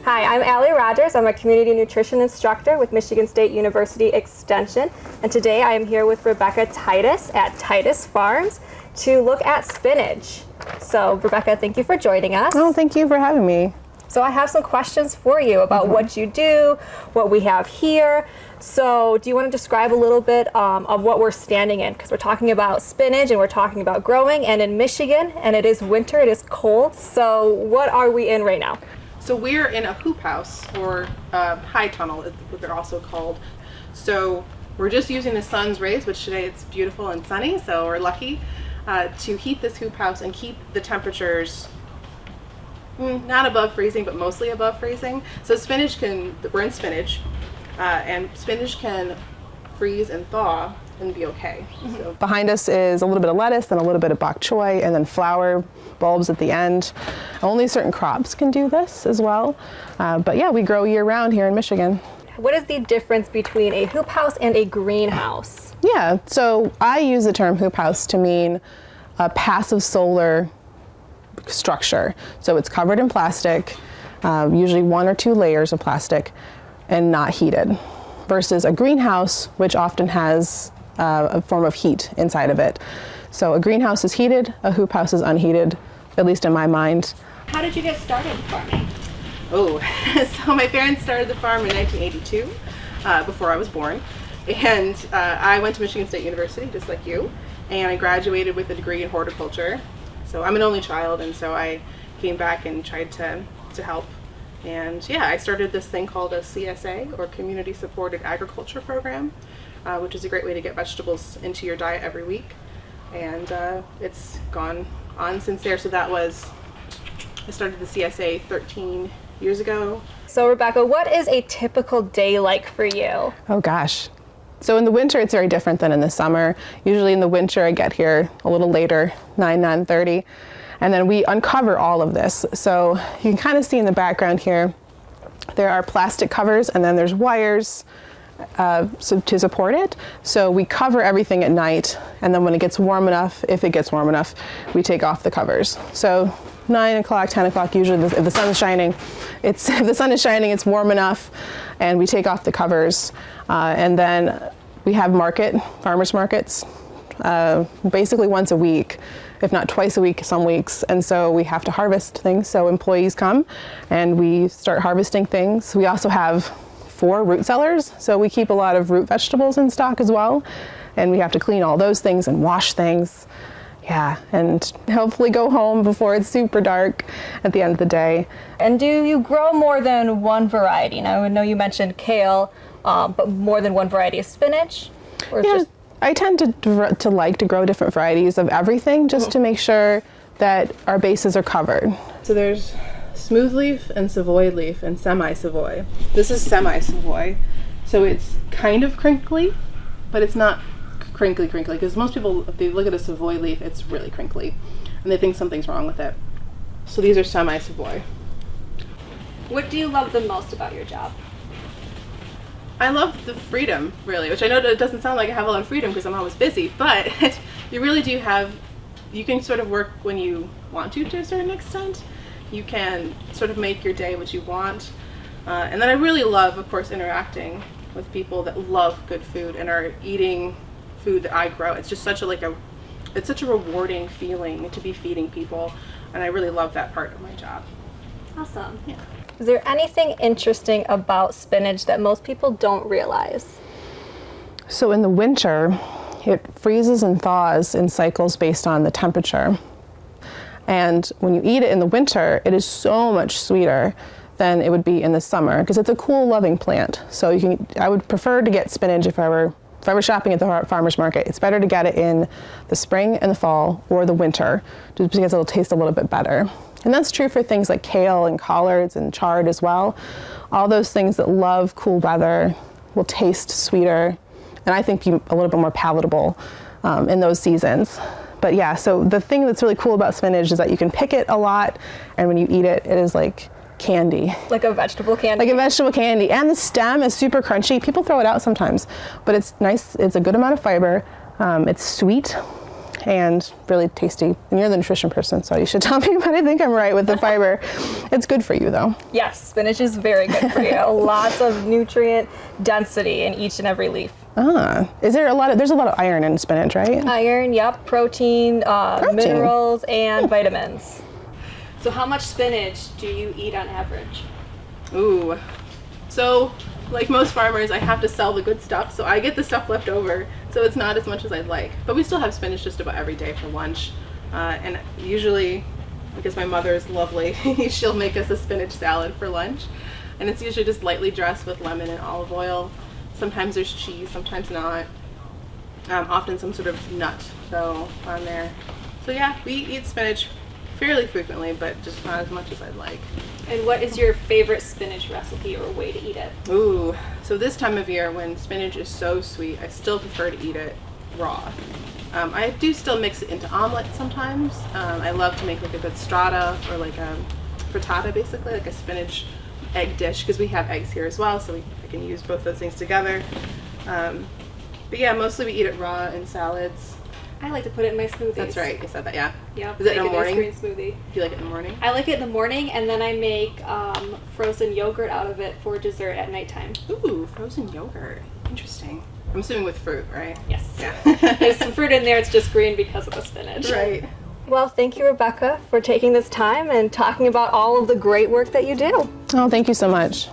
Hi, I'm Allie Rogers. I'm a community nutrition instructor with Michigan State University Extension, and today I am here with Rebecca Titus at Titus Farms to look at spinach. So Rebecca, thank you for joining us. Oh, thank you for having me. So I have some questions for you about what you do, what we have here. So do you want to describe a little bit of what we're standing in? Because we're talking about spinach and we're talking about growing, and in Michigan, and it is winter, it is cold. So what are we in right now? So we're in a hoop house, or high tunnel is what they're also called. So we're just using the sun's rays, which today it's beautiful and sunny, so we're lucky, to heat this hoop house and keep the temperatures not above freezing, but mostly above freezing. So we're in spinach, and spinach can freeze and thaw and be okay. So. Behind us is a little bit of lettuce and a little bit of bok choy, and then flower bulbs at the end. Only certain crops can do this as well. But yeah, we grow year round here in Michigan. What is the difference between a hoop house and a greenhouse? Yeah, so I use the term hoop house to mean a passive solar structure. So it's covered in plastic, usually 1 or 2 layers of plastic, and not heated, versus a greenhouse, which often has a form of heat inside of it. So a greenhouse is heated, a hoop house is unheated, at least in my mind. How did you get started farming? Oh, so my parents started the farm in 1982, before I was born. And I went to Michigan State University, just like you, and I graduated with a degree in horticulture. So I'm an only child, and so I came back and tried to help. And yeah, I started this thing called a CSA, or Community Supported Agriculture Program, which is a great way to get vegetables into your diet every week. And it's gone on since there. So I started the CSA 13 years ago. So Rebecca, what is a typical day like for you? Oh gosh. So in the winter, it's very different than in the summer. Usually in the winter, I get here a little later, 9:30, and then we uncover all of this. So you can kind of see in the background here, there are plastic covers, and then there's wires to support it. So we cover everything at night, and then when it gets warm enough, if it gets warm enough, we take off the covers. So 9 o'clock, 10 o'clock, usually if the sun is shining, it's warm enough, and we take off the covers. And then we have farmers markets, basically once a week, if not twice a week some weeks. And so we have to harvest things. So employees come and we start harvesting things. We also have 4 root cellars. So we keep a lot of root vegetables in stock as well. And we have to clean all those things and wash things. Yeah, and hopefully go home before it's super dark at the end of the day. And do you grow more than one variety? Now I know you mentioned kale, but more than one variety of spinach? Or Yeah, just... I tend to like to grow different varieties of everything, just to make sure that our bases are covered. So there's smooth leaf and Savoy leaf and semi-Savoy. This is semi-Savoy. So it's kind of crinkly, but it's not crinkly, because most people, if they look at a Savoy leaf, it's really crinkly, and they think something's wrong with it. So these are semi-Savoy. What do you love the most about your job? I love the freedom, really, which I know that it doesn't sound like I have a lot of freedom because I'm always busy, but you really do you can sort of work when you want to a certain extent. You can sort of make your day what you want. And then I really love, of course, interacting with people that love good food and are eating food that I grow. It's just such a rewarding feeling to be feeding people, and I really love that part of my job. Awesome. Yeah. Is there anything interesting about spinach that most people don't realize? So in the winter, it freezes and thaws in cycles based on the temperature. And when you eat it in the winter, it is so much sweeter than it would be in the summer, because it's a cool, loving plant. So I would prefer to get spinach if I were shopping at the farmer's market. It's better to get it in the spring and the fall or the winter, just because it'll taste a little bit better. And that's true for things like kale and collards and chard as well. All those things that love cool weather will taste sweeter, and I think be a little bit more palatable in those seasons. But yeah, so the thing that's really cool about spinach is that you can pick it a lot, and when you eat it, it is like candy. Like a vegetable candy? Like a vegetable candy. And the stem is super crunchy. People throw it out sometimes, but it's nice. It's a good amount of fiber. It's sweet. and really tasty. And you're the nutrition person, so you should tell me, but I think I'm right with the fiber. It's good for you though. Yes, spinach is very good for you. Lots of nutrient density in each and every leaf. Is there there's a lot of iron in spinach, right? Iron, yep, protein, minerals, and vitamins. So how much spinach do you eat on average? Ooh. So, like most farmers, I have to sell the good stuff, so I get the stuff left over, so it's not as much as I'd like. But we still have spinach just about every day for lunch. And usually, because my mother is lovely, she'll make us a spinach salad for lunch. And it's usually just lightly dressed with lemon and olive oil. Sometimes there's cheese, sometimes not. Often some sort of nut though on there. So yeah, we eat spinach fairly frequently, but just not as much as I'd like. And what is your favorite spinach recipe or way to eat it? Ooh, so this time of year when spinach is so sweet, I still prefer to eat it raw. I do still mix it into omelets sometimes. I love to make like a good strata or like a frittata, basically, like a spinach egg dish, because we have eggs here as well, so I can use both those things together. But yeah, mostly we eat it raw in salads. I like to put it in my smoothies. That's right, you said that, yeah. Yep. Is it in the Make an morning? ice cream smoothie. Do you like it in the morning? I like it in the morning, and then I make frozen yogurt out of it for dessert at nighttime. Ooh, frozen yogurt. Interesting. I'm assuming with fruit, right? Yes. Yeah. There's some fruit in there. It's just green because of the spinach. Right. Well, thank you, Rebecca, for taking this time and talking about all of the great work that you do. Oh, thank you so much.